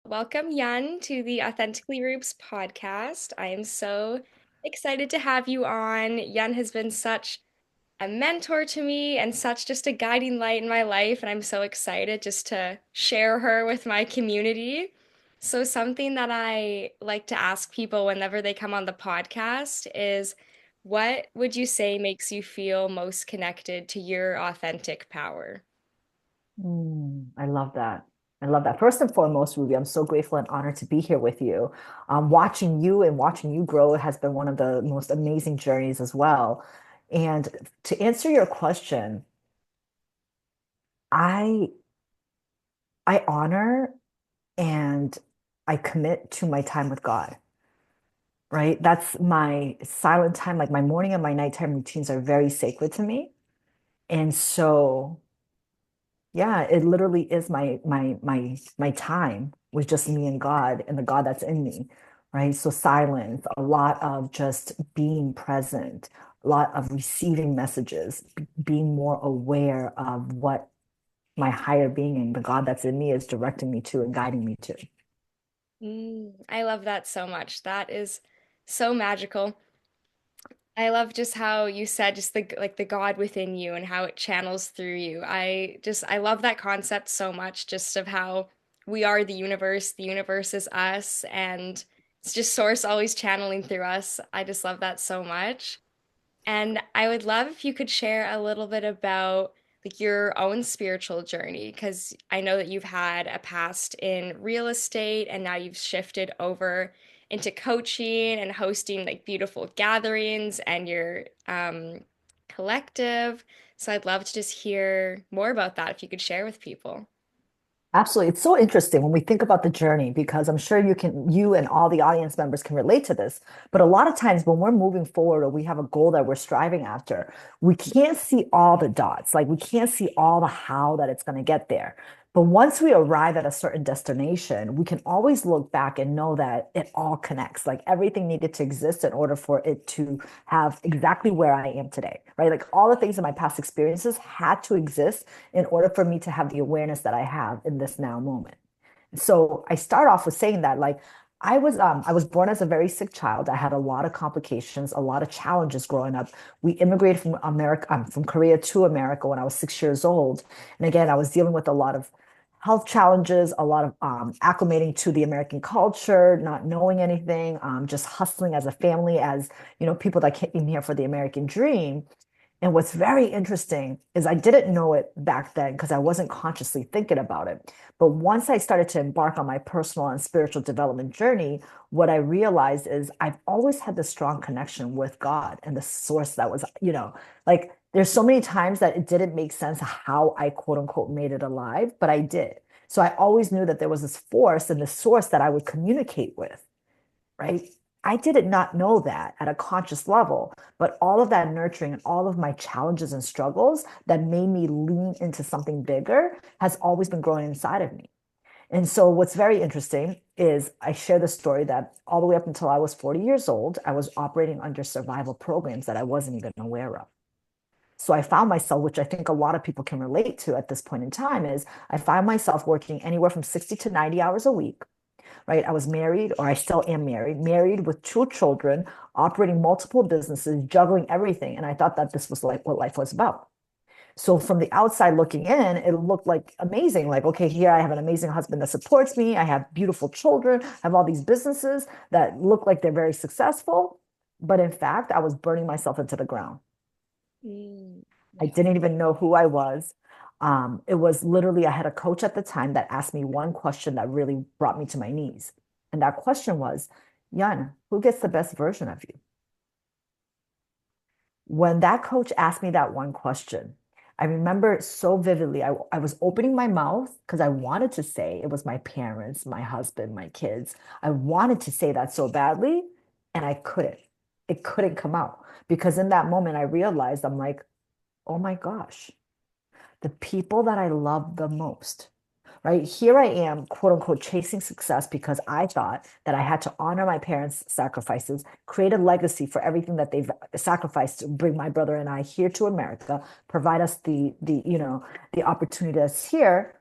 Welcome, Yun, to the Authentically Roots podcast. I am so excited to have you on. Yun has been such a mentor to me and such just a guiding light in my life, and I'm so excited just to share her with my community. So, something that I like to ask people whenever they come on the podcast is, what would you say makes you feel most connected to your authentic power? I love that. I love that. First and foremost, Ruby, I'm so grateful and honored to be here with you. Watching you and watching you grow has been one of the most amazing journeys as well. And to answer your question, I I honor and I commit to my time with God, right? That's my silent time. Like my morning and my nighttime routines are very sacred to me. And so yeah, it literally is my time with just me and God and the God that's in me, right? So silence, a lot of just being present, a lot of receiving messages, being more aware of what my higher being and the God that's in me is directing me to and guiding me to. I love that so much. That is so magical. I love just how you said just the God within you and how it channels through you. I love that concept so much, just of how we are the universe is us, and it's just source always channeling through us. I just love that so much. And I would love if you could share a little bit about like your own spiritual journey, because I know that you've had a past in real estate and now you've shifted over into coaching and hosting like beautiful gatherings and your collective. So I'd love to just hear more about that if you could share with people. Absolutely. It's so interesting when we think about the journey because I'm sure you and all the audience members can relate to this. But a lot of times when we're moving forward or we have a goal that we're striving after, we can't see all the dots. Like we can't see all the how that it's going to get there. But once we arrive at a certain destination, we can always look back and know that it all connects. Like everything needed to exist in order for it to have exactly where I am today, right? Like all the things in my past experiences had to exist in order for me to have the awareness that I have in this now moment. So I start off with saying that like I was born as a very sick child. I had a lot of complications, a lot of challenges growing up. We immigrated from America, from Korea to America when I was 6 years old. And again, I was dealing with a lot of health challenges, a lot of acclimating to the American culture, not knowing anything, just hustling as a family, as people that came here for the American dream. And what's very interesting is I didn't know it back then because I wasn't consciously thinking about it. But once I started to embark on my personal and spiritual development journey, what I realized is I've always had this strong connection with God and the source that was, like there's so many times that it didn't make sense how I quote unquote made it alive, but I did. So I always knew that there was this force and this source that I would communicate with, right? I did not know that at a conscious level, but all of that nurturing and all of my challenges and struggles that made me lean into something bigger has always been growing inside of me. And so, what's very interesting is I share the story that all the way up until I was 40 years old, I was operating under survival programs that I wasn't even aware of. So I found myself, which I think a lot of people can relate to at this point in time, is I find myself working anywhere from 60 to 90 hours a week, right? I was married, or I still am married with two children, operating multiple businesses, juggling everything. And I thought that this was like what life was about. So from the outside looking in, it looked like amazing. Like, okay, here I have an amazing husband that supports me. I have beautiful children. I have all these businesses that look like they're very successful. But in fact, I was burning myself into the ground. Mm, I yeah. didn't even know who I was. It was literally, I had a coach at the time that asked me one question that really brought me to my knees. And that question was, Yan, who gets the best version of you? When that coach asked me that one question, I remember it so vividly. I was opening my mouth because I wanted to say it was my parents, my husband, my kids. I wanted to say that so badly, and I couldn't. It couldn't come out because in that moment, I realized I'm like, oh my gosh, the people that I love the most, right? Here I am, quote unquote, chasing success because I thought that I had to honor my parents' sacrifices, create a legacy for everything that they've sacrificed to bring my brother and I here to America, provide us the opportunity that's here.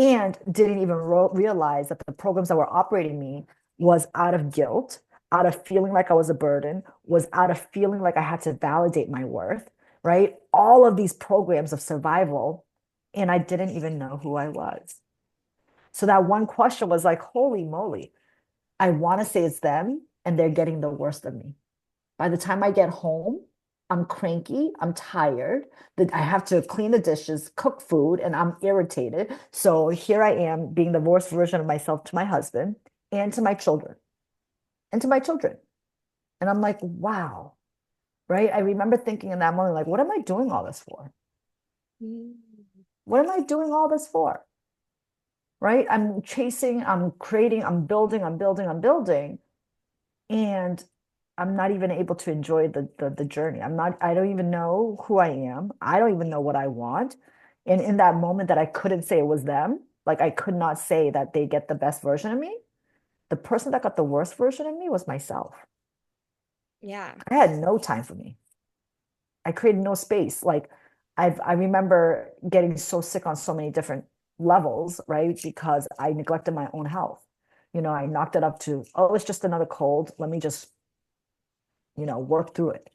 and didn't even realize that the programs that were operating me was out of guilt, out of feeling like I was a burden, was out of feeling like I had to validate my worth, right? All of these programs of survival, and I didn't even know who I was. So that one question was like, holy moly, I want to say it's them, and they're getting the worst of me. By the time I get home, I'm cranky, I'm tired, that I have to clean the dishes, cook food, and I'm irritated. So here I am being the worst version of myself to my husband and to my children and to my children. And I'm like, wow, right? I remember thinking in that moment, like, what am I doing all this for? Mm. What am I doing all this for? Right? I'm chasing, I'm creating, I'm building, I'm building, I'm building. And I'm not even able to enjoy the journey. I don't even know who I am. I don't even know what I want. And in that moment that I couldn't say it was them, like I could not say that they get the best version of me, the person that got the worst version of me was myself. Yeah. I had no time for me. I created no space. Like I remember getting so sick on so many different levels, right? Because I neglected my own health. I knocked it up to, oh, it's just another cold. Let me just, work through it.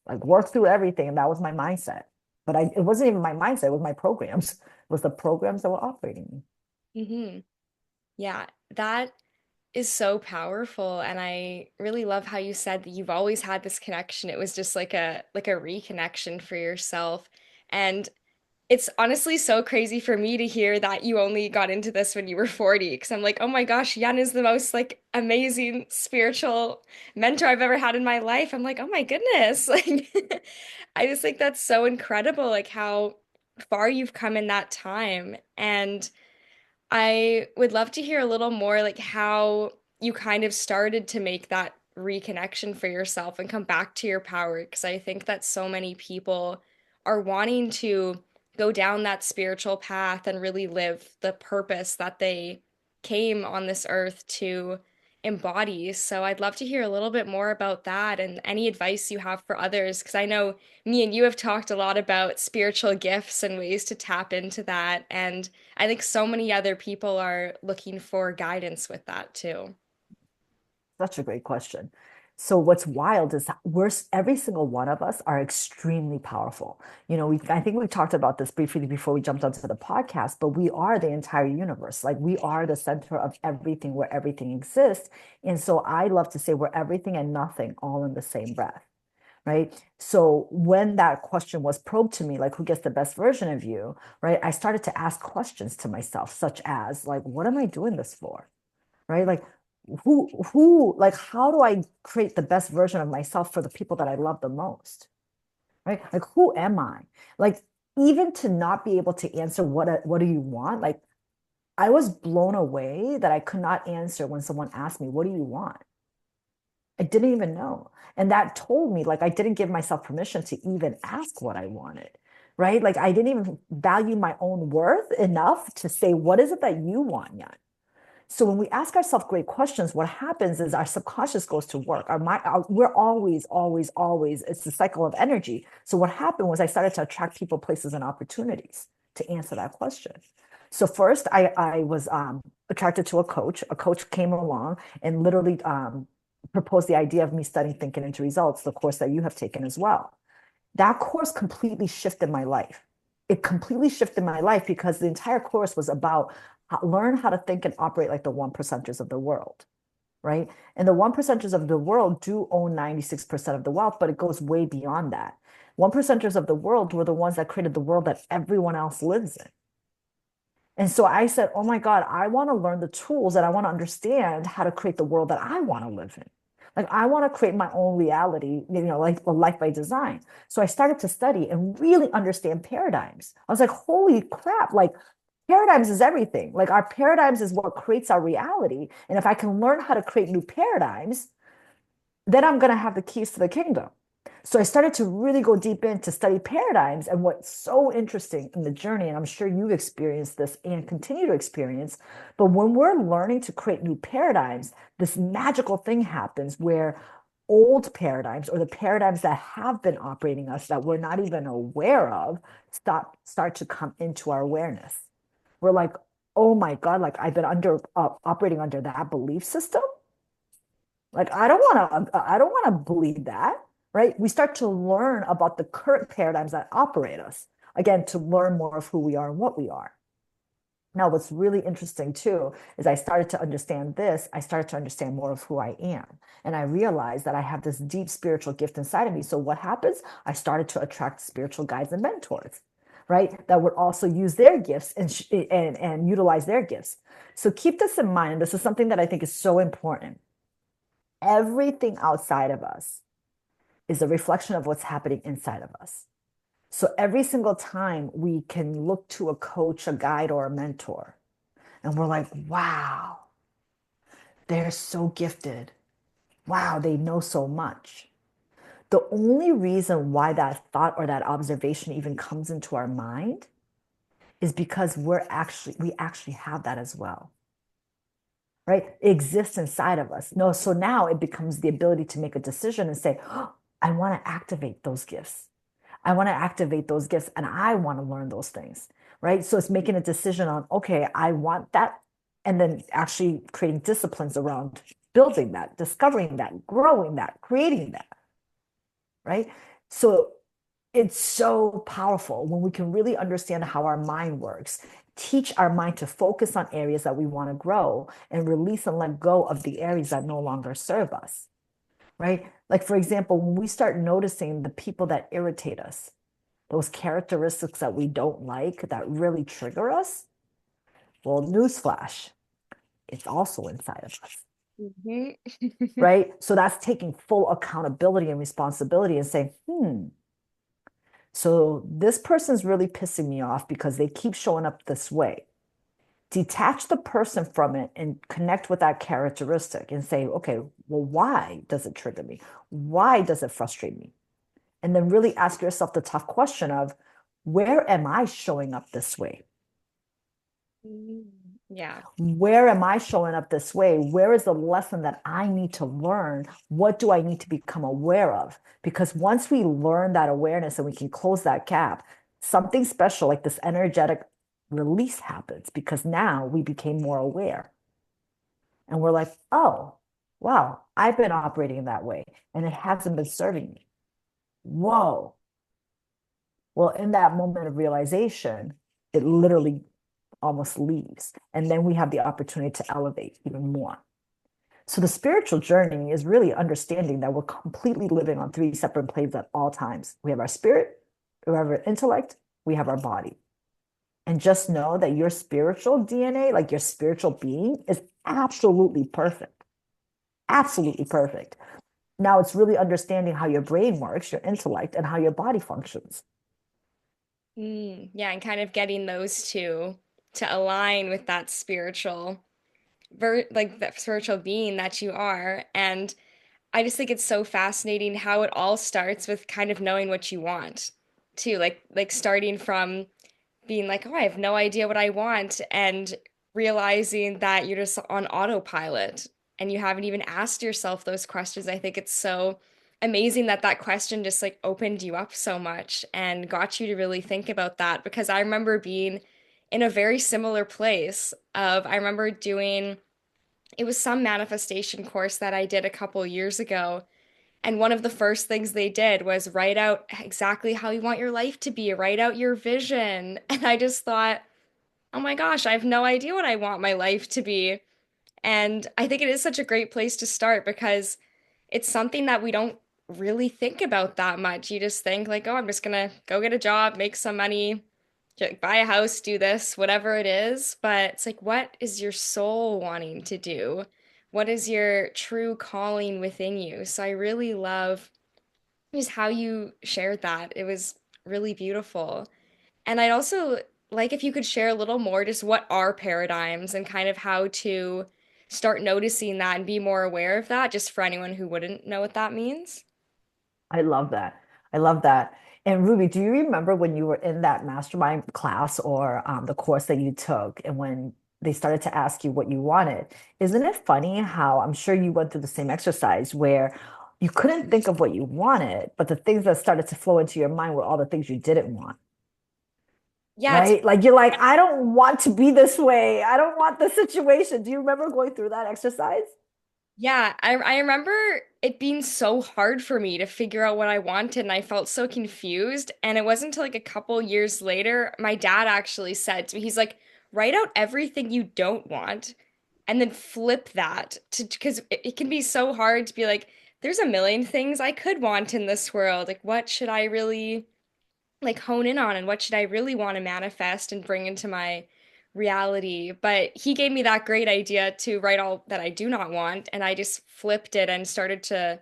Like work through everything. And that was my mindset. But it wasn't even my mindset, it was my programs. It was the programs that were operating me. Yeah, that is so powerful, and I really love how you said that you've always had this connection. It was just like a reconnection for yourself. And it's honestly so crazy for me to hear that you only got into this when you were 40, because I'm like, oh my gosh, Yen is the most like amazing spiritual mentor I've ever had in my life. I'm like, oh my goodness. Like I just think that's so incredible, like how far you've come in that time. And I would love to hear a little more like how you kind of started to make that reconnection for yourself and come back to your power, because I think that so many people are wanting to go down that spiritual path and really live the purpose that they came on this earth to embody. So I'd love to hear a little bit more about that and any advice you have for others, because I know me and you have talked a lot about spiritual gifts and ways to tap into that. And I think so many other people are looking for guidance with that too. Such a great question. So what's wild is that every single one of us are extremely powerful. I think we talked about this briefly before we jumped onto the podcast, but we are the entire universe. Like we are the center of everything where everything exists. And so I love to say we're everything and nothing all in the same breath. Right. So when that question was probed to me, like who gets the best version of you, right? I started to ask questions to myself, such as like, what am I doing this for? Right? Like like how do I create the best version of myself for the people that I love the most? Right? Like who am I? Like even to not be able to answer what do you want? Like I was blown away that I could not answer when someone asked me, what do you want? I didn't even know. And that told me like I didn't give myself permission to even ask what I wanted. Right? Like I didn't even value my own worth enough to say, what is it that you want, Jan? So when we ask ourselves great questions, what happens is our subconscious goes to work. We're always, always, always, it's the cycle of energy. So what happened was I started to attract people, places, and opportunities to answer that question. So first I was attracted to a coach. A coach came along and literally proposed the idea of me studying thinking into results, the course that you have taken as well. That course completely shifted my life. It completely shifted my life because the entire course was about learn how to think and operate like the one percenters of the world, right? And the one percenters of the world do own 96% of the wealth, but it goes way beyond that. One percenters of the world were the ones that created the world that everyone else lives in. And so I said, oh my God, I want to learn the tools and I want to understand how to create the world that I want to live in. Like I want to create my own reality, like a life by design. So I started to study and really understand paradigms. I was like, holy crap, like paradigms is everything. Like our paradigms is what creates our reality. And if I can learn how to create new paradigms, then I'm going to have the keys to the kingdom. So I started to really go deep in to study paradigms. And what's so interesting in the journey, and I'm sure you've experienced this and continue to experience, but when we're learning to create new paradigms, this magical thing happens where old paradigms or the paradigms that have been operating us that we're not even aware of start to come into our awareness. We're like, oh my God, like I've been operating under that belief system. Like I don't want to believe that, right? We start to learn about the current paradigms that operate us. Again, to learn more of who we are and what we are. Now, what's really interesting too is I started to understand this. I started to understand more of who I am. And I realized that I have this deep spiritual gift inside of me. So what happens? I started to attract spiritual guides and mentors, right? That would also use their gifts and utilize their gifts. So keep this in mind. This is something that I think is so important. Everything outside of us is a reflection of what's happening inside of us. So every single time we can look to a coach, a guide, or a mentor, and we're like, wow, they're so gifted. Wow, they know so much. The only reason why that thought or that observation even comes into our mind is because we actually have that as well, right? It exists inside of us. No, so now it becomes the ability to make a decision and say, oh, I want to activate those gifts. I want to activate those gifts and I want to learn those things, right? So it's making a decision on, okay, I want that. And then actually creating disciplines around building that, discovering that, growing that, creating that, right? So it's so powerful when we can really understand how our mind works, teach our mind to focus on areas that we want to grow and release and let go of the areas that no longer serve us, right? Like, for example, when we start noticing the people that irritate us, those characteristics that we don't like that really trigger us, well, newsflash, it's also inside of us, Mhm. right? So that's taking full accountability and responsibility and saying, so this person's really pissing me off because they keep showing up this way. Detach the person from it and connect with that characteristic and say, okay, well, why does it trigger me? Why does it frustrate me? And then really ask yourself the tough question of, where am I showing up this way? Mm, yeah. Where am I showing up this way? Where is the lesson that I need to learn? What do I need to become aware of? Because once we learn that awareness and we can close that gap, something special like this energetic release happens because now we became more aware. And we're like, oh, wow, I've been operating that way and it hasn't been serving me. Whoa. Well, in that moment of realization, it literally almost leaves. And then we have the opportunity to elevate even more. So the spiritual journey is really understanding that we're completely living on three separate planes at all times. We have our spirit, we have our intellect, we have our body. And just know that your spiritual DNA, like your spiritual being, is absolutely perfect. Absolutely perfect. Now it's really understanding how your brain works, your intellect, and how your body functions. Yeah, and kind of getting those two to align with that like that spiritual being that you are. And I just think it's so fascinating how it all starts with kind of knowing what you want too, like starting from being like, oh, I have no idea what I want, and realizing that you're just on autopilot and you haven't even asked yourself those questions. I think it's so amazing that that question just like opened you up so much and got you to really think about that, because I remember being in a very similar place of I remember doing it was some manifestation course that I did a couple years ago, and one of the first things they did was write out exactly how you want your life to be, write out your vision. And I just thought, oh my gosh, I have no idea what I want my life to be. And I think it is such a great place to start because it's something that we don't really think about that much. You just think, like, oh, I'm just gonna go get a job, make some money, buy a house, do this, whatever it is. But it's like, what is your soul wanting to do? What is your true calling within you? So I really love just how you shared that. It was really beautiful. And I'd also like if you could share a little more just what are paradigms and kind of how to start noticing that and be more aware of that, just for anyone who wouldn't know what that means. I love that. I love that. And Ruby, do you remember when you were in that mastermind class or the course that you took, and when they started to ask you what you wanted? Isn't it funny how I'm sure you went through the same exercise where you couldn't think of what you wanted, but the things that started to flow into your mind were all the things you didn't want? Yeah, it's right? Like you're like, I don't want to be this way. I don't want this situation. Do you remember going through that exercise? yeah, I remember it being so hard for me to figure out what I wanted, and I felt so confused. And it wasn't until like a couple years later, my dad actually said to me, he's like, write out everything you don't want and then flip that to because it can be so hard to be like, there's a million things I could want in this world. Like, what should I really like hone in on and what should I really want to manifest and bring into my reality. But he gave me that great idea to write all that I do not want. And I just flipped it and started to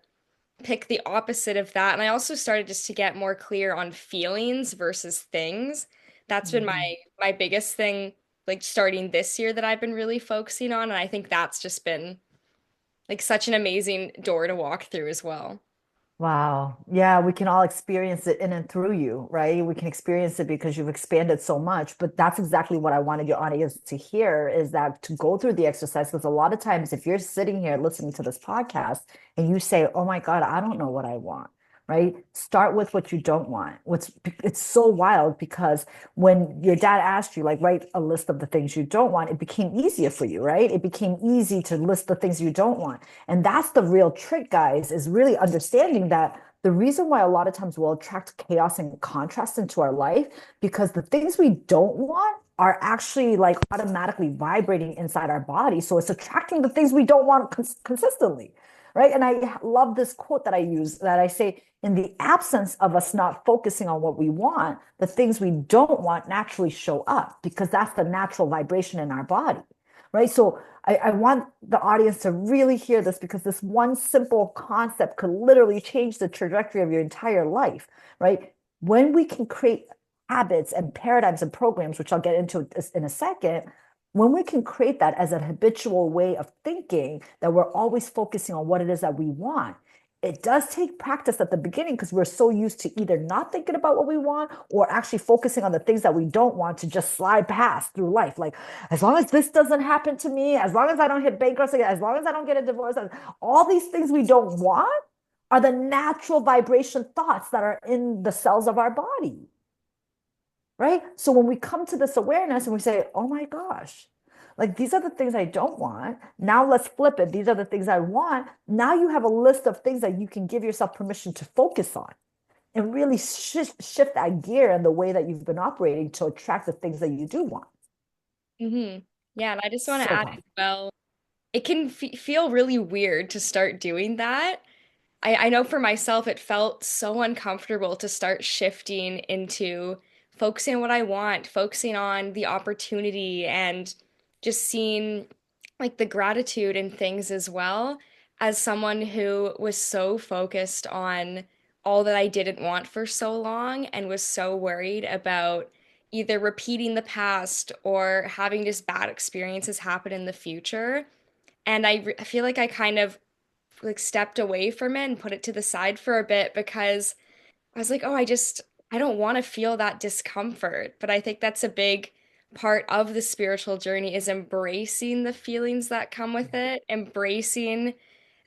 pick the opposite of that. And I also started just to get more clear on feelings versus things. That's been Mhm. my biggest thing, like starting this year that I've been really focusing on. And I think that's just been like such an amazing door to walk through as well. Wow. Yeah, we can all experience it in and through you, right? We can experience it because you've expanded so much. But that's exactly what I wanted your audience to hear is that to go through the exercise. Because a lot of times, if you're sitting here listening to this podcast and you say, oh my God, I don't know what I want, right? Start with what you don't want. It's so wild because when your dad asked you, like, write a list of the things you don't want, it became easier for you, right? It became easy to list the things you don't want. And that's the real trick, guys, is really understanding that the reason why a lot of times we'll attract chaos and contrast into our life, because the things we don't want are actually like automatically vibrating inside our body. So it's attracting the things we don't want consistently. Right. And I love this quote that I use that I say, in the absence of us not focusing on what we want, the things we don't want naturally show up because that's the natural vibration in our body. Right. So I want the audience to really hear this because this one simple concept could literally change the trajectory of your entire life, right? When we can create habits and paradigms and programs, which I'll get into in a second, when we can create that as a habitual way of thinking, that we're always focusing on what it is that we want, it does take practice at the beginning because we're so used to either not thinking about what we want or actually focusing on the things that we don't want to just slide past through life. Like, as long as this doesn't happen to me, as long as I don't hit bankruptcy, as long as I don't get a divorce, all these things we don't want are the natural vibration thoughts that are in the cells of our body, right? So when we come to this awareness and we say, oh my gosh, like these are the things I don't want. Now let's flip it. These are the things I want. Now you have a list of things that you can give yourself permission to focus on and really shift that gear and the way that you've been operating to attract the things that you do want. Yeah, and I just want to So add as powerful. well, it can feel really weird to start doing that. I know for myself, it felt so uncomfortable to start shifting into focusing on what I want, focusing on the opportunity, and just seeing like the gratitude in things as well. As someone who was so focused on all that I didn't want for so long and was so worried about either repeating the past or having just bad experiences happen in the future. And I feel like I kind of like stepped away from it and put it to the side for a bit because I was like, oh, I don't want to feel that discomfort. But I think that's a big part of the spiritual journey is embracing the feelings that come with it, embracing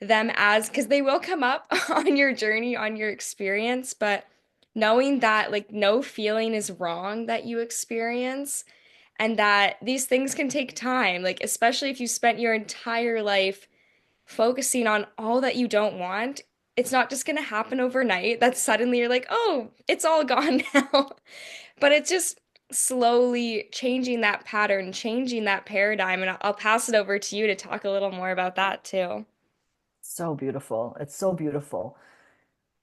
them as, because they will come up on your journey, on your experience, but knowing that like no feeling is wrong that you experience and that these things can take time, like especially if you spent your entire life focusing on all that you don't want, it's not just going to happen overnight that suddenly you're like, oh, it's all gone now. But it's just slowly changing that pattern, changing that paradigm. And I'll pass it over to you to talk a little more about that too. So beautiful. It's so beautiful.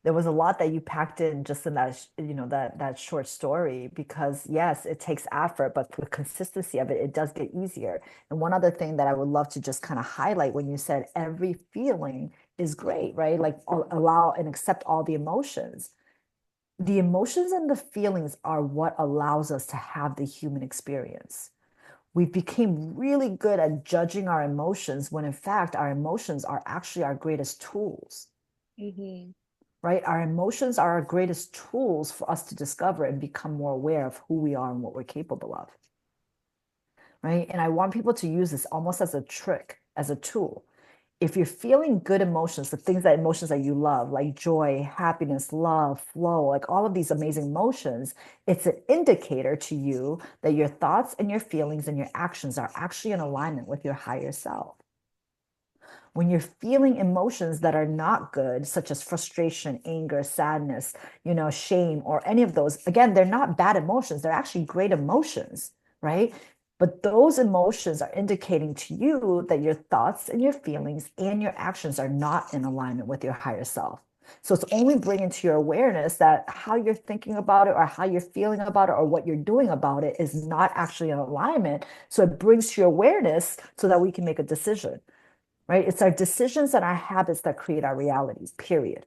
There was a lot that you packed in just in that, that short story because yes, it takes effort, but the consistency of it, it does get easier. And one other thing that I would love to just kind of highlight when you said every feeling is great, right? Like allow and accept all the emotions. The emotions and the feelings are what allows us to have the human experience. We became really good at judging our emotions when in fact our emotions are actually our greatest tools, Hmm. right? Our emotions are our greatest tools for us to discover and become more aware of who we are and what we're capable of, right? And I want people to use this almost as a trick, as a tool. if you're feeling good emotions, the things that emotions that you love, like joy, happiness, love, flow, like all of these amazing emotions, it's an indicator to you that your thoughts and your feelings and your actions are actually in alignment with your higher self. When you're feeling emotions that are not good, such as frustration, anger, sadness, shame, or any of those, again, they're not bad emotions. They're actually great emotions, right? But those emotions are indicating to you that your thoughts and your feelings and your actions are not in alignment with your higher self. So it's only bringing to your awareness that how you're thinking about it or how you're feeling about it or what you're doing about it is not actually in alignment. So it brings to your awareness so that we can make a decision, right? It's our decisions and our habits that create our reality, period.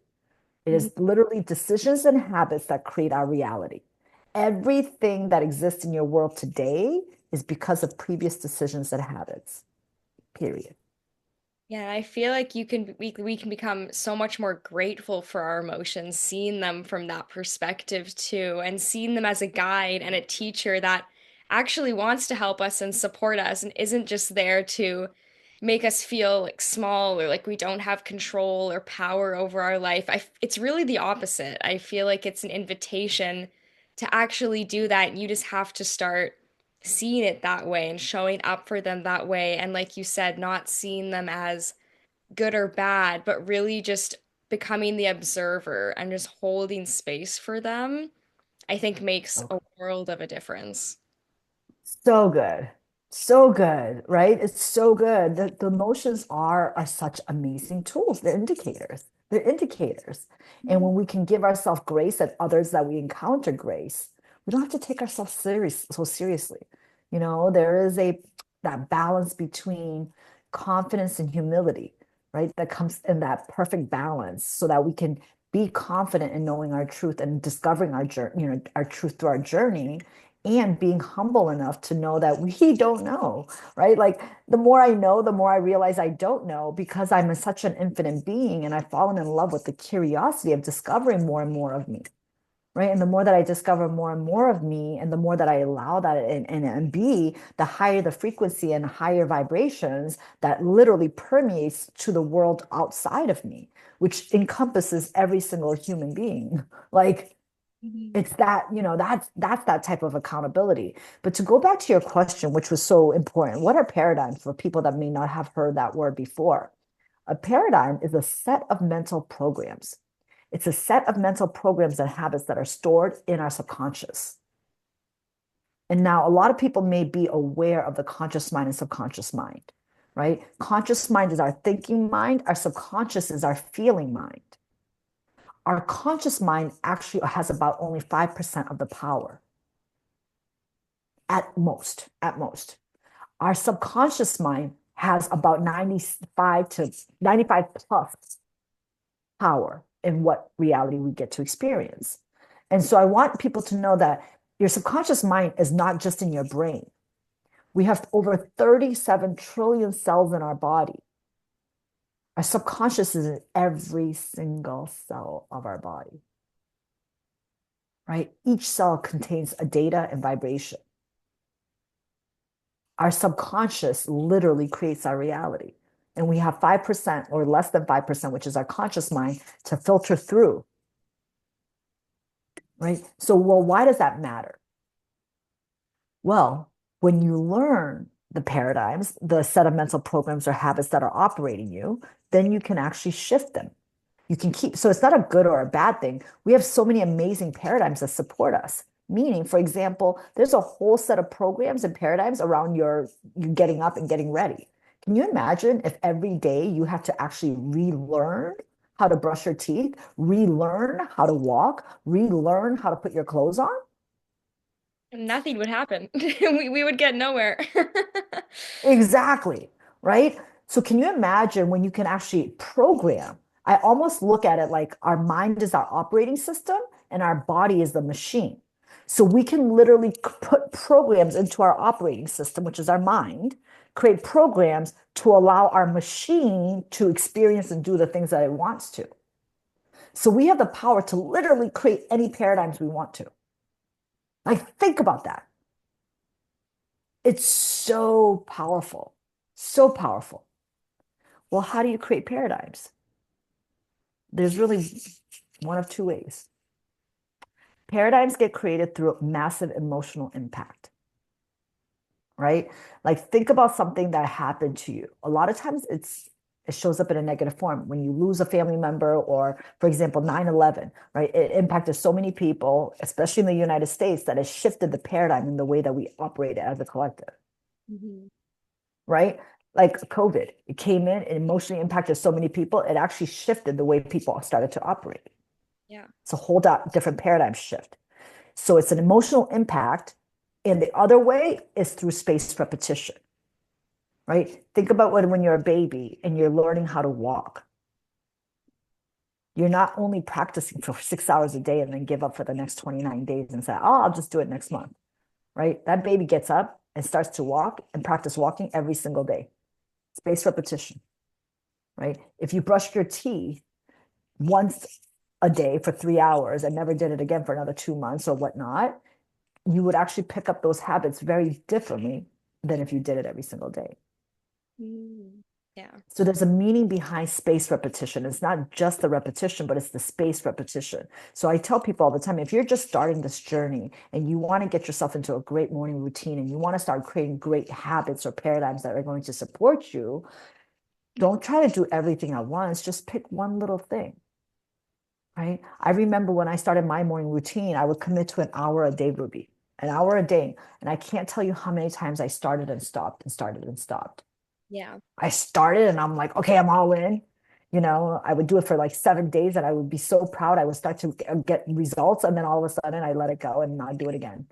It Mhm. is literally decisions and habits that create our reality. Everything that exists in your world today is because of previous decisions and habits, period. Yeah, I feel like we can become so much more grateful for our emotions, seeing them from that perspective too, and seeing them as a guide and a teacher that actually wants to help us and support us and isn't just there to make us feel like small or like we don't have control or power over our life. It's really the opposite. I feel like it's an invitation to actually do that, and you just have to start seeing it that way and showing up for them that way. And like you said, not seeing them as good or bad, but really just becoming the observer and just holding space for them, I think makes a world of a difference. So good. So good, right? It's so good. The emotions are such amazing tools. They're indicators. They're indicators. And when we can give ourselves grace and others that we encounter grace, we don't have to take ourselves so seriously. There is that balance between confidence and humility, right? That comes in that perfect balance so that we can be confident in knowing our truth and discovering our journey, our truth through our journey and being humble enough to know that we don't know, right? Like the more I know, the more I realize I don't know because I'm such an infinite being and I've fallen in love with the curiosity of discovering more and more of me, right? And the more that I discover more and more of me, and the more that I allow that and be, the higher the frequency and higher vibrations that literally permeates to the world outside of me, which encompasses every single human being. Like Mhm. it's that, that's that type of accountability. But to go back to your question, which was so important, what are paradigms for people that may not have heard that word before? A paradigm is a set of mental programs. It's a set of mental programs and habits that are stored in our subconscious. And now a lot of people may be aware of the conscious mind and subconscious mind, right? Conscious mind is our thinking mind, our subconscious is our feeling mind. Our conscious mind actually has about only 5% of the power at most, at most. Our subconscious mind has about 95 to 95 plus power in what reality we get to experience. And so I want people to know that your subconscious mind is not just in your brain. We have over 37 trillion cells in our body. Our subconscious is in every single cell of our body, right? Each cell contains a data and vibration. Our subconscious literally creates our reality. And we have 5% or less than 5%, which is our conscious mind, to filter through, right? So, well, why does that matter? Well, when you learn the paradigms, the set of mental programs or habits that are operating you, then you can actually shift them. You can keep, so it's not a good or a bad thing. We have so many amazing paradigms that support us. Meaning, for example, there's a whole set of programs and paradigms around you getting up and getting ready. Can you imagine if every day you have to actually relearn how to brush your teeth, relearn how to walk, relearn how to put your clothes on? Nothing would happen. We would get nowhere. Exactly, right? So can you imagine when you can actually program? I almost look at it like our mind is our operating system and our body is the machine. So we can literally put programs into our operating system, which is our mind, create programs to allow our machine to experience and do the things that it wants to. So we have the power to literally create any paradigms we want to. Like, think about that. It's so powerful, so powerful. Well, how do you create paradigms? There's really one of two ways. Paradigms get created through massive emotional impact, right? Like think about something that happened to you. A lot of times it shows up in a negative form when you lose a family member, or for example 9/11, right? It impacted so many people, especially in the United States, that it shifted the paradigm in the way that we operate as a collective, Mhm. right? Like COVID, it came in, it emotionally impacted so many people, it actually shifted the way people started to operate. Yeah. It's a whole different paradigm shift. So it's an emotional impact. And the other way is through spaced repetition, right? Think about when you're a baby and you're learning how to walk. You're not only practicing for 6 hours a day and then give up for the next 29 days and say, oh, I'll just do it next month, right? That baby gets up and starts to walk and practice walking every single day. Spaced repetition, right? If you brushed your teeth once a day for 3 hours and never did it again for another 2 months or whatnot, you would actually pick up those habits very differently than if you did it every single day. Mm. Yeah. So there's a meaning behind space repetition. It's not just the repetition, but it's the space repetition. So I tell people all the time, if you're just starting this journey and you want to get yourself into a great morning routine and you want to start creating great habits or paradigms that are going to support you, don't try to do everything at once. Just pick one little thing, right? I remember when I started my morning routine, I would commit to an hour a day, Ruby, an hour a day. And I can't tell you how many times I started and stopped and started and stopped. Yeah. I started and I'm like, okay, I'm all in. I would do it for like 7 days and I would be so proud. I would start to get results. And then all of a sudden I let it go and not do it again.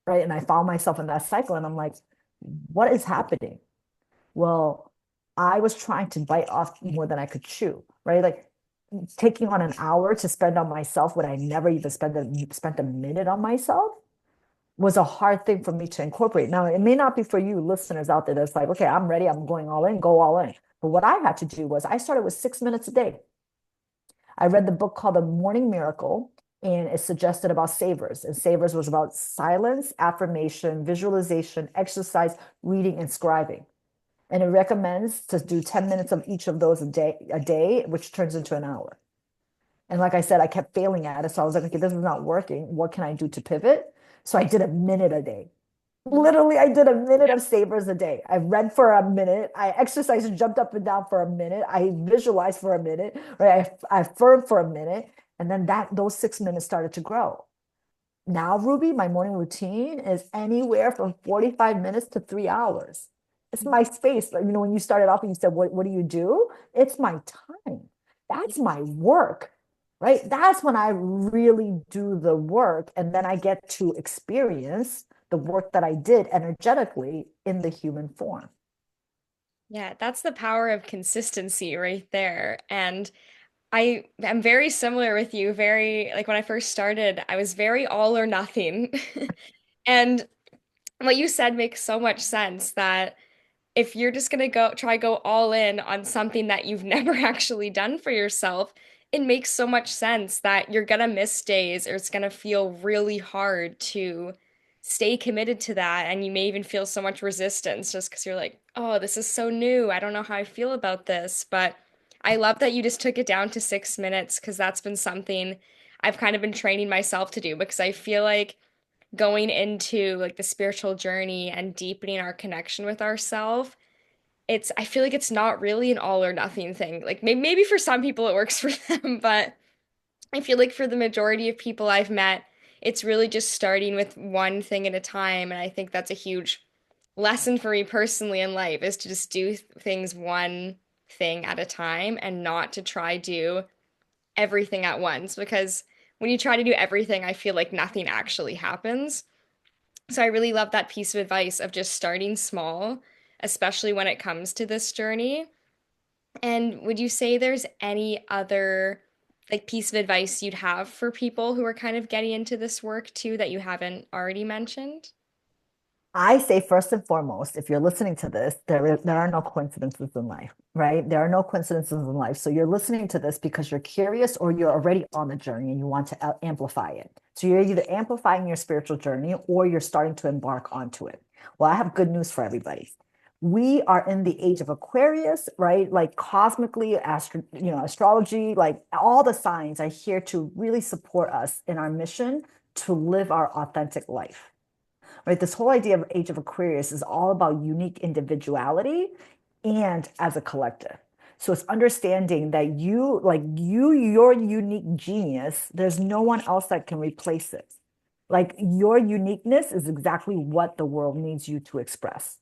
Right. And I found myself in that cycle and I'm like, what is happening? Well, I was trying to bite off more than I could chew. Right. Like taking on an hour to spend on myself when I never even spent a minute on myself was a hard thing for me to incorporate. Now, it may not be for you listeners out there that's like, okay, I'm ready, I'm going all in, go all in. But what I had to do was I started with 6 minutes a day. I read the book called The Morning Miracle, and it suggested about savers. And savers was about silence, affirmation, visualization, exercise, reading, and scribing. And it recommends to do 10 minutes of each of those a day, which turns into an hour. And like I said, I kept failing at it. So I was like, okay, this is not working. What can I do to pivot? So I did a minute a day. Mhm. Literally, I did a minute of savers a day. I read for a minute. I exercised and jumped up and down for a minute. I visualized for a minute, right? I affirmed for a minute. And then those 6 minutes started to grow. Now, Ruby, my morning routine is anywhere from 45 minutes to 3 hours. It's my space. Like, when you started off and you said, what do you do? It's my time. That's my work, right? That's when I really do the work. And then I get to experience the work that I did energetically in the human form. Yeah, that's the power of consistency right there. And I am very similar with you. Very, like when I first started, I was very all or nothing. And what you said makes so much sense that if you're just gonna go all in on something that you've never actually done for yourself, it makes so much sense that you're gonna miss days or it's gonna feel really hard to stay committed to that. And you may even feel so much resistance just because you're like, oh, this is so new. I don't know how I feel about this. But I love that you just took it down to 6 minutes because that's been something I've kind of been training myself to do because I feel like going into like the spiritual journey and deepening our connection with ourselves, I feel like it's not really an all or nothing thing. Like maybe for some people it works for them, but I feel like for the majority of people I've met, it's really just starting with one thing at a time. And I think that's a huge lesson for me personally in life is to just do things one thing at a time and not to try do everything at once because when you try to do everything, I feel like nothing actually happens. So I really love that piece of advice of just starting small, especially when it comes to this journey. And would you say there's any other like piece of advice you'd have for people who are kind of getting into this work too that you haven't already mentioned? I say first and foremost, if you're listening to this, there are no coincidences in life, right? There are no coincidences in life. So you're listening to this because you're curious or you're already on the journey and you want to amplify it. So you're either amplifying your spiritual journey or you're starting to embark onto it. Well, I have good news for everybody. We are in the age of Aquarius, right? Like cosmically, astrology, like all the signs are here to really support us in our mission to live our authentic life, right? This whole idea of age of Aquarius is all about unique individuality and as a collective. So it's understanding that your unique genius, there's no one else that can replace it. Like your uniqueness is exactly what the world needs you to express,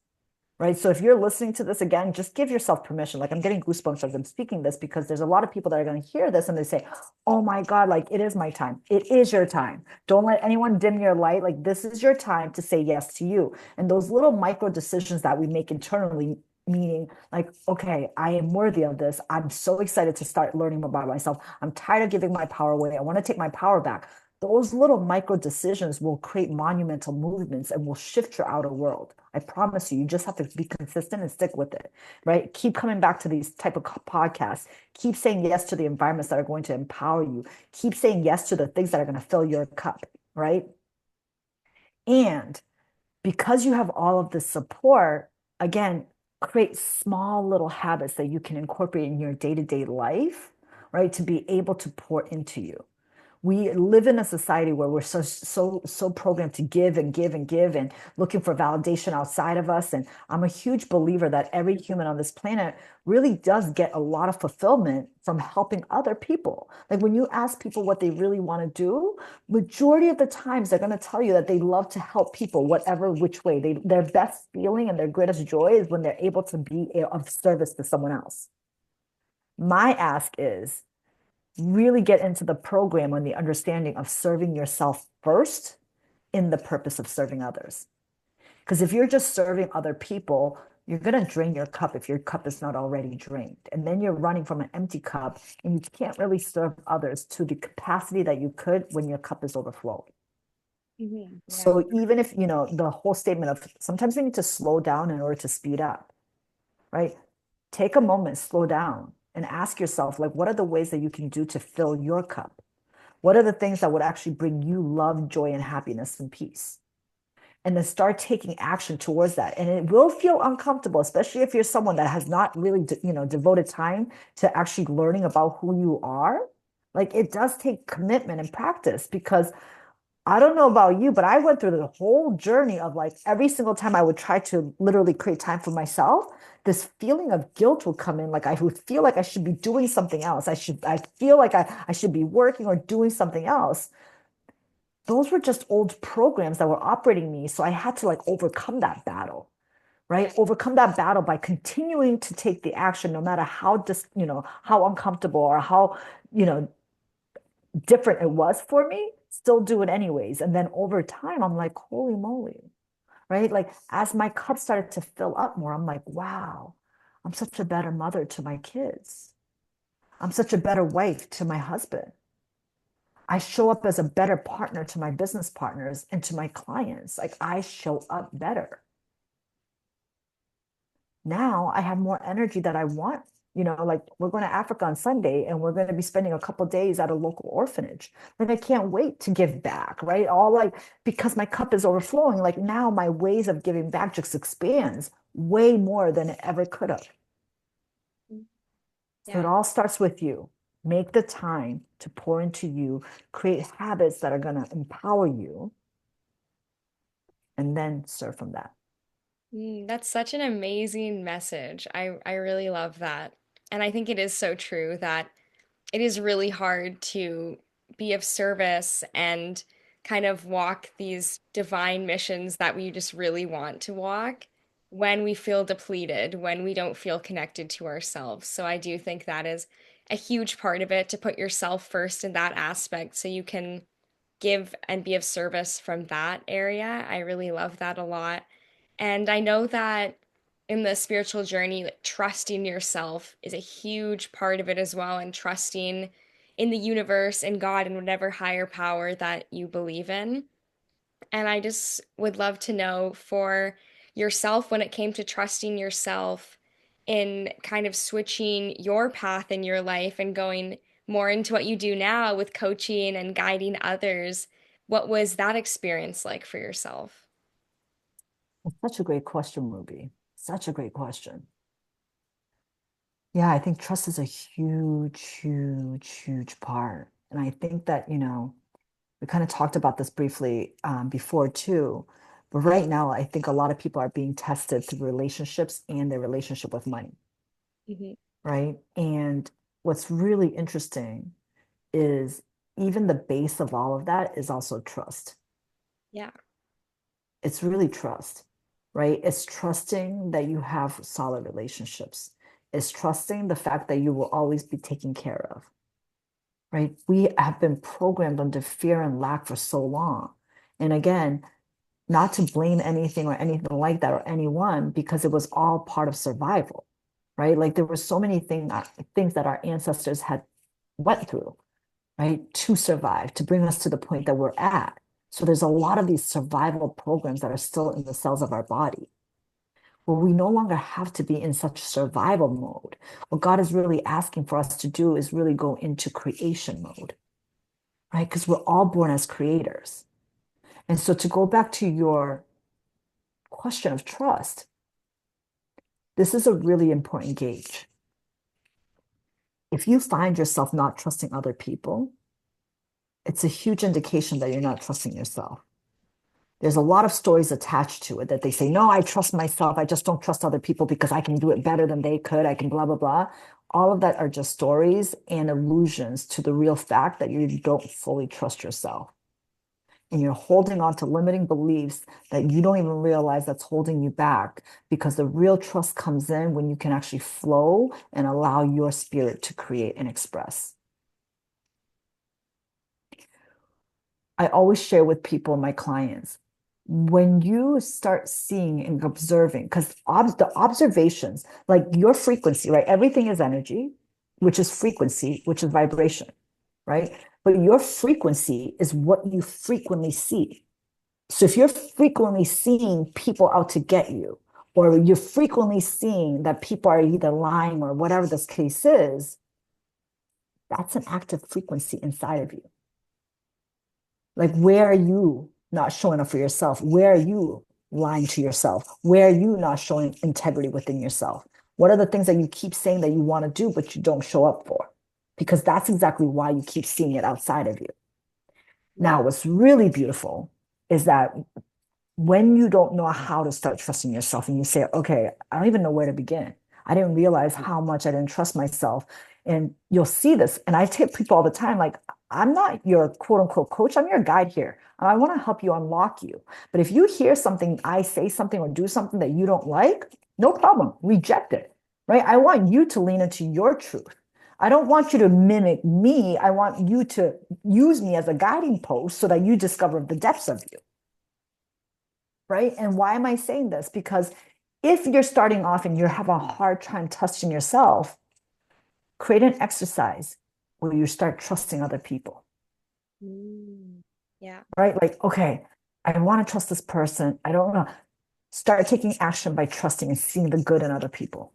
right? So if you're listening to this again, just give yourself permission. Like I'm getting goosebumps as I'm speaking this because there's a lot of people that are going to hear this and they say, oh my God, like it is my time. It is your time. Don't let anyone dim your light. Like this is your time to say yes to you. And those little micro decisions that we make internally, meaning like, okay, I am worthy of this. I'm so excited to start learning about myself. I'm tired of giving my power away. I want to take my power back. Those little micro decisions will create monumental movements and will shift your outer world. I promise you, you just have to be consistent and stick with it, right? Keep coming back to these type of podcasts. Keep saying yes to the environments that are going to empower you. Keep saying yes to the things that are going to fill your cup, right? And because you have all of this support, again, create small little habits that you can incorporate in your day-to-day life, right? To be able to pour into you. We live in a society where we're so programmed to give and give and give and looking for validation outside of us. And I'm a huge believer that every human on this planet really does get a lot of fulfillment from helping other people. Like when you ask people what they really want to do, majority of the times they're going to tell you that they love to help people, whatever which way. Their best feeling and their greatest joy is when they're able to be of service to someone else. My ask is really get into the program on the understanding of serving yourself first in the purpose of serving others. Because if you're just serving other people, you're going to drain your cup if your cup is not already drained. And then you're running from an empty cup and you can't really serve others to the capacity that you could when your cup is overflowing. Yeah. So even if, the whole statement of sometimes we need to slow down in order to speed up, right? Take a moment, slow down, and ask yourself, like, what are the ways that you can do to fill your cup? What are the things that would actually bring you love, joy, and happiness and peace? And then start taking action towards that. And it will feel uncomfortable, especially if you're someone that has not really, devoted time to actually learning about who you are. Like it does take commitment and practice because I don't know about you, but I went through the whole journey of like every single time I would try to literally create time for myself, this feeling of guilt would come in. Like I would feel like I should be doing something else. I feel like I should be working or doing something else. Those were just old programs that were operating me. So I had to like overcome that battle, right? Overcome that battle by continuing to take the action, no matter how how uncomfortable or how, you know, different it was for me, still do it anyways. And then over time, I'm like, holy moly, right? Like as my cup started to fill up more, I'm like, wow, I'm such a better mother to my kids. I'm such a better wife to my husband. I show up as a better partner to my business partners and to my clients. Like I show up better. Now I have more energy that I want. Like we're going to Africa on Sunday and we're going to be spending a couple days at a local orphanage. Like I can't wait to give back, right? All like because my cup is overflowing. Like now my ways of giving back just expands way more than it ever could have. So it Yeah. all starts with you. Make the time to pour into you, create habits that are going to empower you, and then serve from that. That's such an amazing message. I really love that. And I think it is so true that it is really hard to be of service and kind of walk these divine missions that we just really want to walk when we feel depleted, when we don't feel connected to ourselves. So I do think that is a huge part of it to put yourself first in that aspect so you can give and be of service from that area. I really love that a lot. And I know that in the spiritual journey, like, trusting yourself is a huge part of it as well, and trusting in the universe and God and whatever higher power that you believe in. And I just would love to know for yourself when it came to trusting yourself in kind of switching your path in your life and going more into what you do now with coaching and guiding others. What was that experience like for yourself? It's such a great question, Ruby. Such a great question. Yeah, I think trust is a huge, huge, huge part. And I think that, we kind of talked about this briefly before too. But right now, I think a lot of people are being tested through relationships and their relationship with money, Hmm. right? And what's really interesting is even the base of all of that is also trust. Yeah. It's really trust, right? It's trusting that you have solid relationships. It's trusting the fact that you will always be taken care of, right? We have been programmed under fear and lack for so long. And again, not to blame anything or anything like that or anyone, because it was all part of survival, right? Like there were so many things that our ancestors had went through, right, to survive, to bring us to the point that we're at. So there's a lot of these survival programs that are still in the cells of our body. Well, we no longer have to be in such survival mode. What God is really asking for us to do is really go into creation mode, right? Because we're all born as creators. And so to go back to your question of trust, this is a really important gauge. If you find yourself not trusting other people, it's a huge indication that you're not trusting yourself. There's a lot of stories attached to it that they say, no, I trust myself. I just don't trust other people because I can do it better than they could. I can blah, blah, blah. All of that are just stories and illusions to the real fact that you don't fully trust yourself. And you're holding on to limiting beliefs that you don't even realize that's holding you back because the real trust comes in when you can actually flow and allow your spirit to create and express. I always share with people, my clients, when you start seeing and observing, because the observations, like your frequency, right? Everything is energy, which is frequency, which is vibration, right? But your frequency is what you frequently see. So if you're frequently seeing people out to get you, or you're frequently seeing that people are either lying or whatever this case is, that's an active frequency inside of you. Like, where are you not showing up for yourself? Where are you lying to yourself? Where are you not showing integrity within yourself? What are the things that you keep saying that you want to do, but you don't show up for? Because that's exactly why you keep seeing it outside of you. Yeah. Now, what's really beautiful is that when you don't know how to start trusting yourself and you say, okay, I don't even know where to begin. I didn't realize how much I didn't trust myself. And you'll see this. And I tell people all the time, like, I'm not your quote unquote coach. I'm your guide here. I want to help you unlock you. But if you hear something, I say something or do something that you don't like, no problem. Reject it, right? I want you to lean into your truth. I don't want you to mimic me. I want you to use me as a guiding post so that you discover the depths of you, right? And why am I saying this? Because if you're starting off and you have a hard time trusting yourself, create an exercise where you start trusting other people, Mm. Yeah. right? Like, okay, I want to trust this person. I don't know. Start taking action by trusting and seeing the good in other people,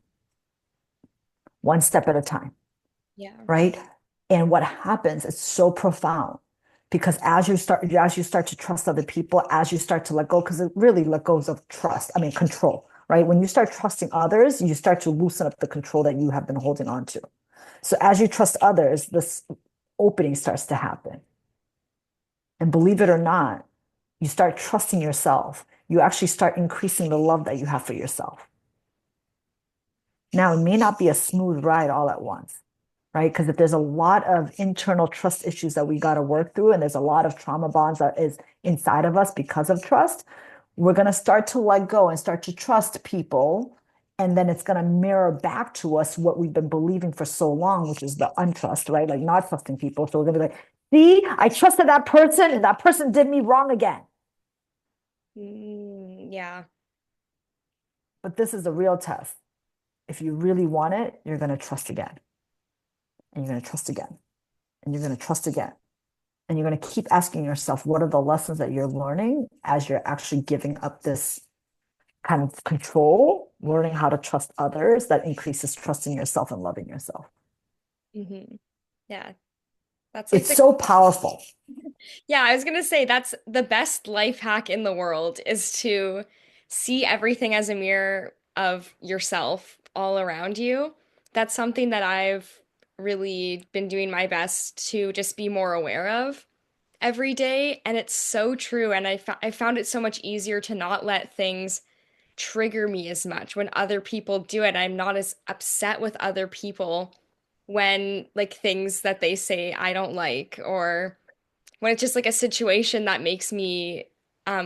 one step at a time, Yeah. right? And what happens is so profound because as you start to trust other people, as you start to let go, because it really let goes of trust, I mean control, right? When you start trusting others, you start to loosen up the control that you have been holding on to. So as you trust others, this opening starts to happen. And believe it or not, you start trusting yourself. You actually start increasing the love that you have for yourself. Now, it may not be a smooth ride all at once, right? Because if there's a lot of internal trust issues that we got to work through, and there's a lot of trauma bonds that is inside of us because of trust, we're going to start to let go and start to trust people. And then it's going to mirror back to us what we've been believing for so long, which is the untrust, right? Like not trusting people. So we're going to be like, see, I trusted that person and that person did me wrong again. Yeah. But this is a real test. If you really want it, you're going to trust again, and you're going to trust again, and you're going to trust again. And you're going to keep asking yourself, what are the lessons that you're learning as you're actually giving up this kind of control, learning how to trust others that increases trusting yourself and loving yourself. Hmm. Yeah. That's like It's the, so powerful. yeah, I was gonna say that's the best life hack in the world is to see everything as a mirror, of yourself all around you. That's something that I've really been doing my best to just be more aware of every day. And it's so true. And I found it so much easier to not let things trigger me as much when other people do it. I'm not as upset with other people when like things that they say I don't like, or when it's just like a situation that makes me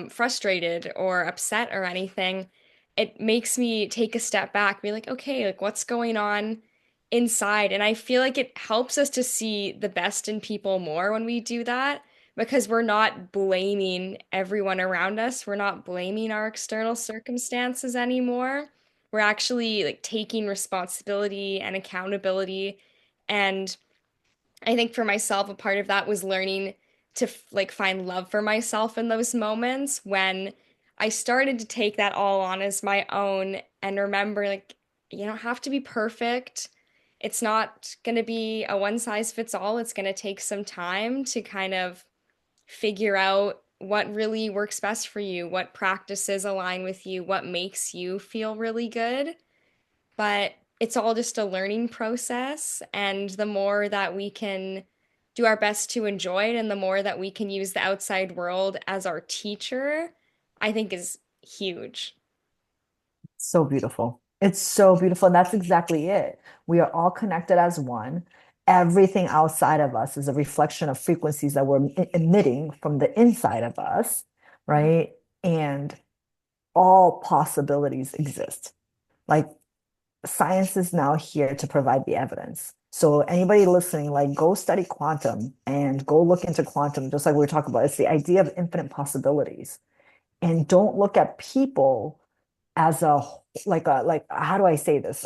frustrated or upset or anything. It makes me take a step back, be like, okay, like what's going on inside? And I feel like it helps us to see the best in people more when we do that, because we're not blaming everyone around us. We're not blaming our external circumstances anymore. We're actually like taking responsibility and accountability. And I think for myself, a part of that was learning to like find love for myself in those moments when I started to take that all on as my own and remember like you don't have to be perfect. It's not going to be a one size fits all. It's going to take some time to kind of figure out what really works best for you, what practices align with you, what makes you feel really good. But it's all just a learning process. And the more that we can do our best to enjoy it and the more that we can use the outside world as our teacher, I think is huge. So beautiful. It's so beautiful. And that's exactly it. We are all connected as one. Everything outside of us is a reflection of frequencies that we're emitting from the inside of us, right? And all possibilities exist. Like science is now here to provide the evidence. So anybody listening, like go study quantum and go look into quantum, just like we were talking about. It's the idea of infinite possibilities. And don't look at people as a like how do I say this?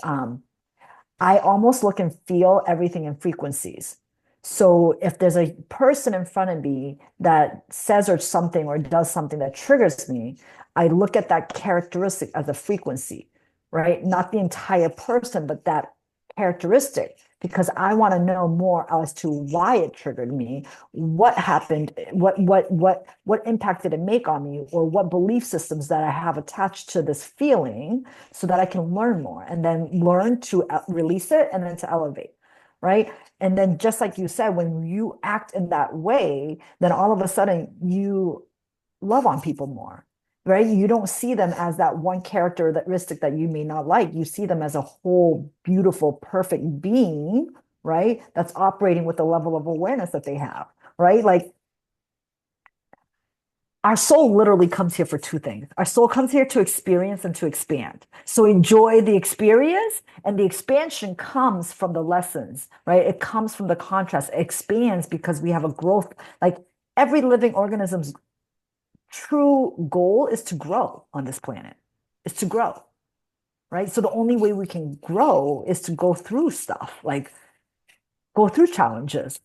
I almost look and feel everything in frequencies. So if there's a person in front of me that says or something or does something that triggers me, I look at that characteristic as a frequency, right? Not the entire person, but that characteristic, because I want to know more as to why it triggered me, what happened, what impact did it make on me, or what belief systems that I have attached to this feeling so that I can learn more and then learn to release it and then to elevate, right? And then just like you said, when you act in that way, then all of a sudden you love on people more, right? You don't see them as that one characteristic that you may not like. You see them as a whole beautiful, perfect being, right? That's operating with the level of awareness that they have, right? Like our soul literally comes here for two things. Our soul comes here to experience and to expand. So enjoy the experience, and the expansion comes from the lessons, right? It comes from the contrast. It expands because we have a growth. Like every living organism's true goal is to grow on this planet, is to grow, right? So the only way we can grow is to go through stuff, like go through challenges,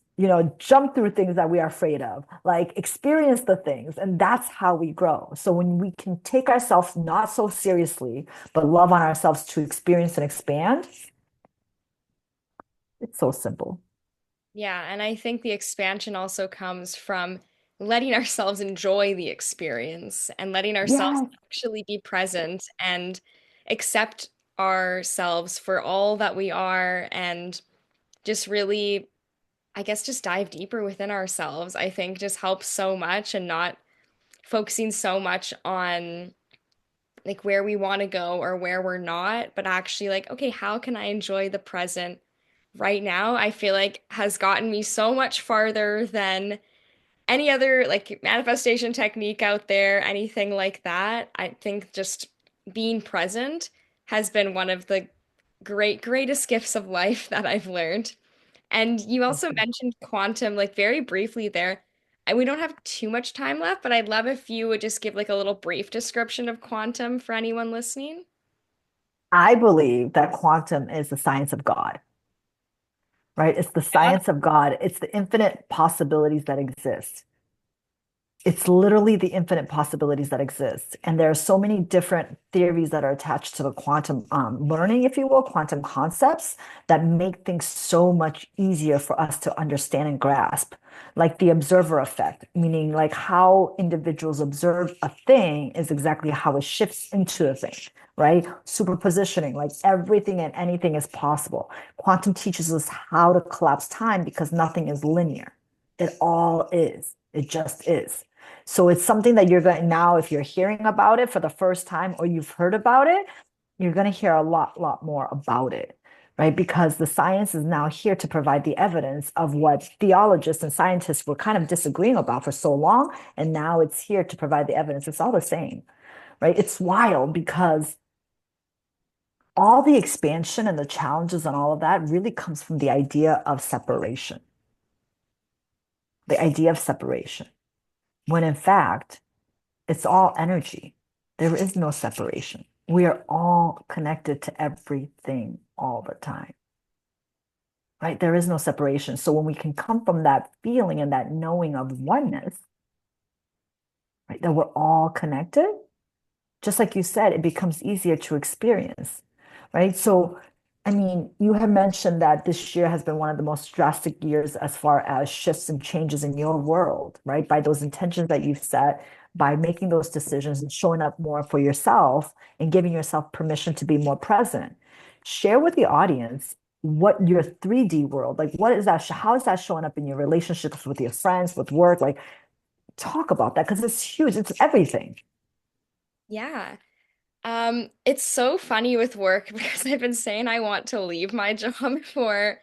jump through things that we are afraid of, like experience the things. And that's how we grow. So when we can take ourselves not so seriously, but love on ourselves to experience and expand, it's so simple. Yeah, and I think the expansion also comes from letting ourselves enjoy the experience and letting ourselves Yes. actually be present and accept ourselves for all that we are and just really, I guess, just dive deeper within ourselves. I think just helps so much, and not focusing so much on like where we want to go or where we're not, but actually like, okay, how can I enjoy the present right now? I feel like has gotten me so much farther than any other like manifestation technique out there, anything like that. I think just being present has been one of the greatest gifts of life that I've learned. And you also mentioned quantum like very briefly there. And we don't have too much time left, but I'd love if you would just give like a little brief description of quantum for anyone listening. I believe that quantum is the science of God, right? It's the Yeah. science of God. It's the infinite possibilities that exist. It's literally the infinite possibilities that exist. And there are so many different theories that are attached to the quantum learning, if you will, quantum concepts that make things so much easier for us to understand and grasp. Like the observer effect, meaning like how individuals observe a thing is exactly how it shifts into a thing, right? Superpositioning, like everything and anything is possible. Quantum teaches us how to collapse time because nothing is linear. It all is. It just is. So it's something that you're going now, if you're hearing about it for the first time or you've heard about it, you're going to hear a lot more about it, right? Because the science is now here to provide the evidence of what theologists and scientists were kind of disagreeing about for so long. And now it's here to provide the evidence. It's all the same, right? It's wild because all the expansion and the challenges and all of that really comes from the idea of separation, the idea of separation, when in fact, it's all energy. There is no separation. We are all connected to everything all the time, right? There is no separation. So when we can come from that feeling and that knowing of oneness, right, that we're all connected, just like you said, it becomes easier to experience, right? So, I mean, you have mentioned that this year has been one of the most drastic years as far as shifts and changes in your world, right? By those intentions that you've set, by making those decisions and showing up more for yourself and giving yourself permission to be more present. Share with the audience what your 3D world, like what is that, how is that showing up in your relationships with your friends, with work? Like, talk about that because it's huge, it's everything. Yeah. It's so funny with work because I've been saying I want to leave my job for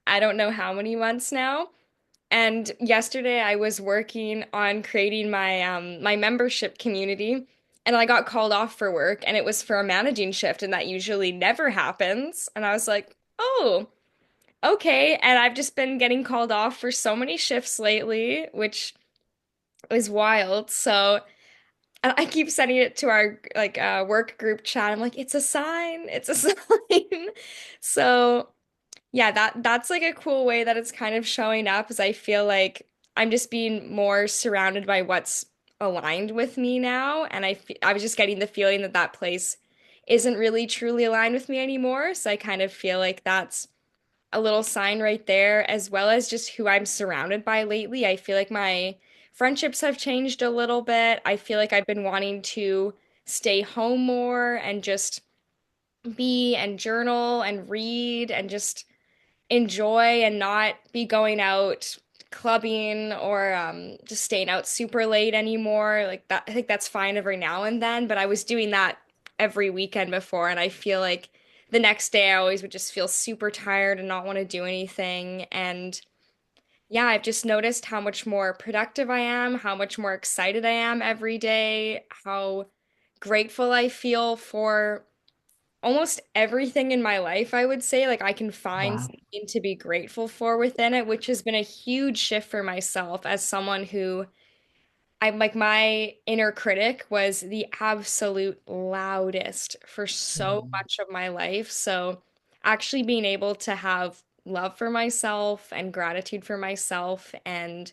I don't know how many months now. And yesterday I was working on creating my membership community and I got called off for work and it was for a managing shift and that usually never happens. And I was like, "Oh, okay." And I've just been getting called off for so many shifts lately, which is wild. So and I keep sending it to our like work group chat. I'm like, it's a sign. It's a sign. So yeah, that's like a cool way that it's kind of showing up, is I feel like I'm just being more surrounded by what's aligned with me now, and I was just getting the feeling that that place isn't really truly aligned with me anymore. So I kind of feel like that's a little sign right there, as well as just who I'm surrounded by lately. I feel like my friendships have changed a little bit. I feel like I've been wanting to stay home more and just be and journal and read and just enjoy and not be going out clubbing or just staying out super late anymore. Like that, I think that's fine every now and then, but I was doing that every weekend before, and I feel like the next day I always would just feel super tired and not want to do anything. And yeah, I've just noticed how much more productive I am, how much more excited I am every day, how grateful I feel for almost everything in my life, I would say. Like I can find Wow. something to be grateful for within it, which has been a huge shift for myself as someone who I'm like my inner critic was the absolute loudest for so Mm. much of my life. So actually being able to have love for myself and gratitude for myself and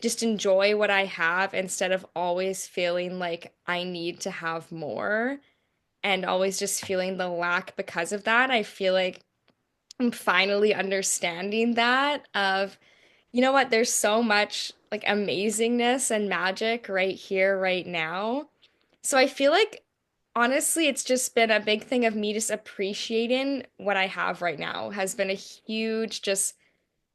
just enjoy what I have instead of always feeling like I need to have more and always just feeling the lack because of that. I feel like I'm finally understanding that of, you know what, there's so much like amazingness and magic right here, right now. So I feel like honestly, it's just been a big thing of me just appreciating what I have right now has been a huge just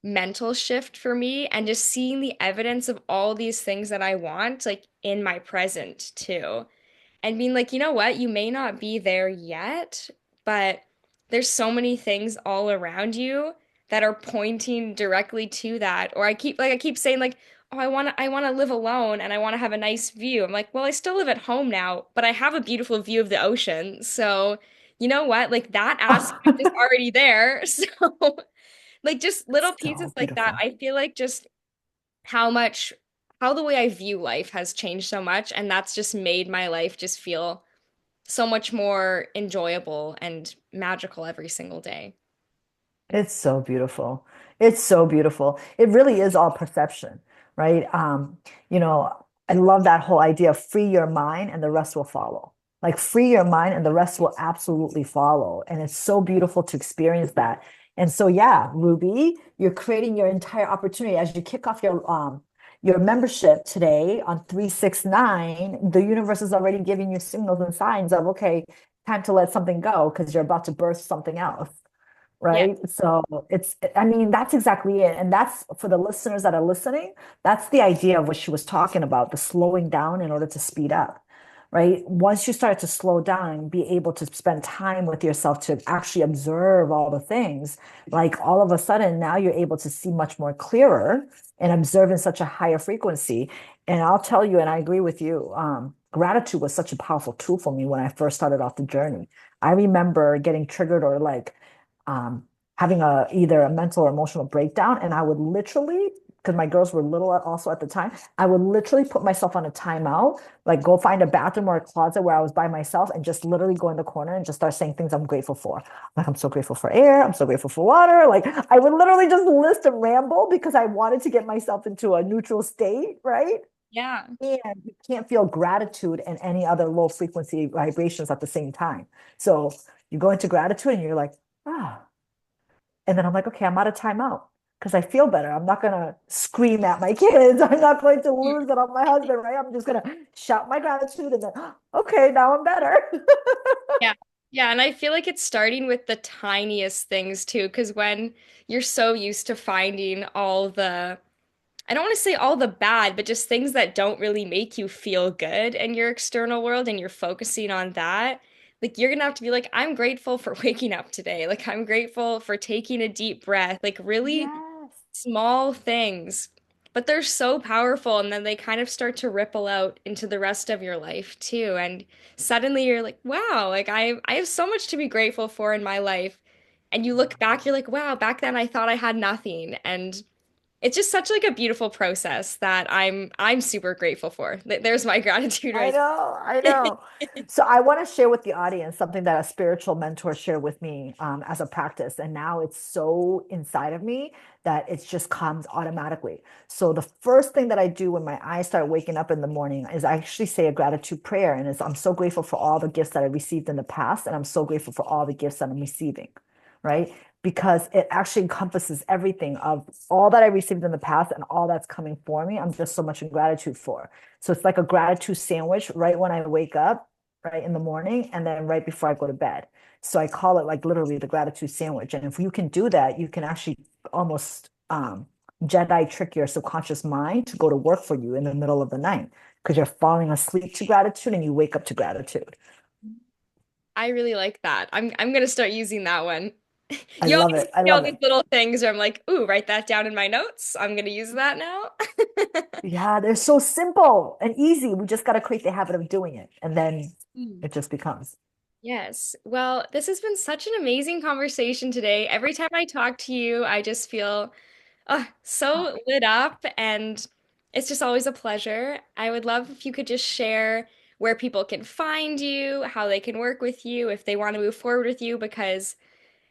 mental shift for me and just seeing the evidence of all these things that I want like in my present too and being like, you know what, you may not be there yet, but there's so many things all around you that are pointing directly to that. Or I keep saying like, oh, I want to live alone and I want to have a nice view. I'm like, well, I still live at home now, but I have a beautiful view of the ocean. So, you know what? Like that aspect is already there. So, like just little pieces So like that. beautiful. I feel like just how much how the way I view life has changed so much, and that's just made my life just feel so much more enjoyable and magical every single day. It's so beautiful. It's so beautiful. It really is all perception, right? You know, I love that whole idea of free your mind and the rest will follow. Like free your mind and the rest will absolutely follow. And it's so beautiful to experience that. And so yeah, Ruby, you're creating your entire opportunity as you kick off your membership today on 369. The universe is already giving you signals and signs of okay, time to let something go because you're about to birth something else. Yeah. Right. So I mean, that's exactly it. And that's for the listeners that are listening, that's the idea of what she was talking about, the slowing down in order to speed up. Right. Once you start to slow down and be able to spend time with yourself to actually observe all the things, like all of a sudden now you're able to see much more clearer and observe in such a higher frequency. And I'll tell you, and I agree with you, gratitude was such a powerful tool for me when I first started off the journey. I remember getting triggered or like um, having a either a mental or emotional breakdown, and I would literally, because my girls were little also at the time, I would literally put myself on a timeout, like go find a bathroom or a closet where I was by myself, and just literally go in the corner and just start saying things I'm grateful for. Like I'm so grateful for air, I'm so grateful for water. Like I would literally just list and ramble because I wanted to get myself into a neutral state, right? Yeah. And you can't feel gratitude and any other low frequency vibrations at the same time. So you go into gratitude and you're like, ah, and then I'm like, okay, I'm out of timeout because I feel better. I'm not going to scream at my kids. I'm not going to Mm. lose it on my husband, right? I'm just going to shout my gratitude and then, okay, now I'm better. Yeah. Yeah, and I feel like it's starting with the tiniest things too, because when you're so used to finding all the, I don't want to say all the bad, but just things that don't really make you feel good in your external world and you're focusing on that, like you're gonna have to be like, I'm grateful for waking up today. Like I'm grateful for taking a deep breath. Like really Yes. small things, but they're so powerful and then they kind of start to ripple out into the rest of your life too. And suddenly you're like, wow, like I have so much to be grateful for in my life. And you look back, you're like, wow, back then I thought I had nothing. And it's just such like a beautiful process that I'm super grateful for. There's my gratitude I right know, I there. know. So I want to share with the audience something that a spiritual mentor shared with me as a practice, and now it's so inside of me that it just comes automatically. So the first thing that I do when my eyes start waking up in the morning is I actually say a gratitude prayer, and it's I'm so grateful for all the gifts that I received in the past, and I'm so grateful for all the gifts that I'm receiving, right? Because it actually encompasses everything of all that I received in the past and all that's coming for me. I'm just so much in gratitude for. So it's like a gratitude sandwich right when I wake up, right in the morning, and then right before I go to bed. So I call it like literally the gratitude sandwich. And if you can do that, you can actually almost Jedi trick your subconscious mind to go to work for you in the middle of the night because you're falling asleep to gratitude and you wake up to gratitude. I really like that. I'm gonna start using that one. I You love always it. I see all love these it. little things where I'm like, ooh, write that down in my notes. I'm gonna use that now. Yeah, they're so simple and easy. We just got to create the habit of doing it. And then Mm. it just becomes. Yes. Well, this has been such an amazing conversation today. Every time I talk to you, I just feel so lit up, and it's just always a pleasure. I would love if you could just share where people can find you, how they can work with you, if they want to move forward with you, because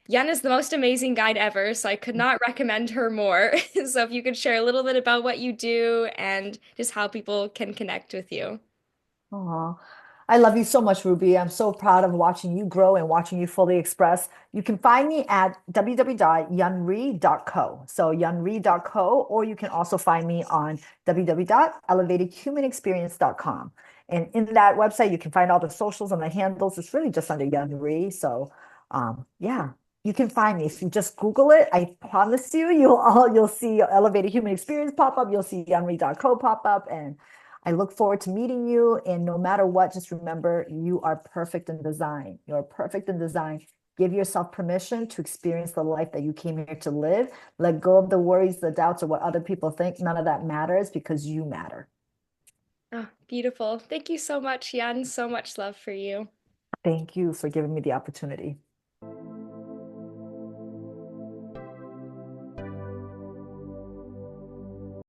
Yen is the most amazing guide ever, so I could not recommend her more. So if you could share a little bit about what you do and just how people can connect with you. Oh, I love you so much, Ruby. I'm so proud of watching you grow and watching you fully express. You can find me at www.yunree.co. So yunree.co, or you can also find me on www.elevatedhumanexperience.com. And in that website, you can find all the socials and the handles. It's really just under Yunree. So yeah, you can find me. If you just Google it, I promise you, you'll see Elevated Human Experience pop up. You'll see yunree.co pop up. And I look forward to meeting you. And no matter what, just remember you are perfect in design. You're perfect in design. Give yourself permission to experience the life that you came here to live. Let go of the worries, the doubts, or what other people think. None of that matters because you matter. Oh, beautiful. Thank you so much, Yen. So much love for you. Thank you for giving me the opportunity.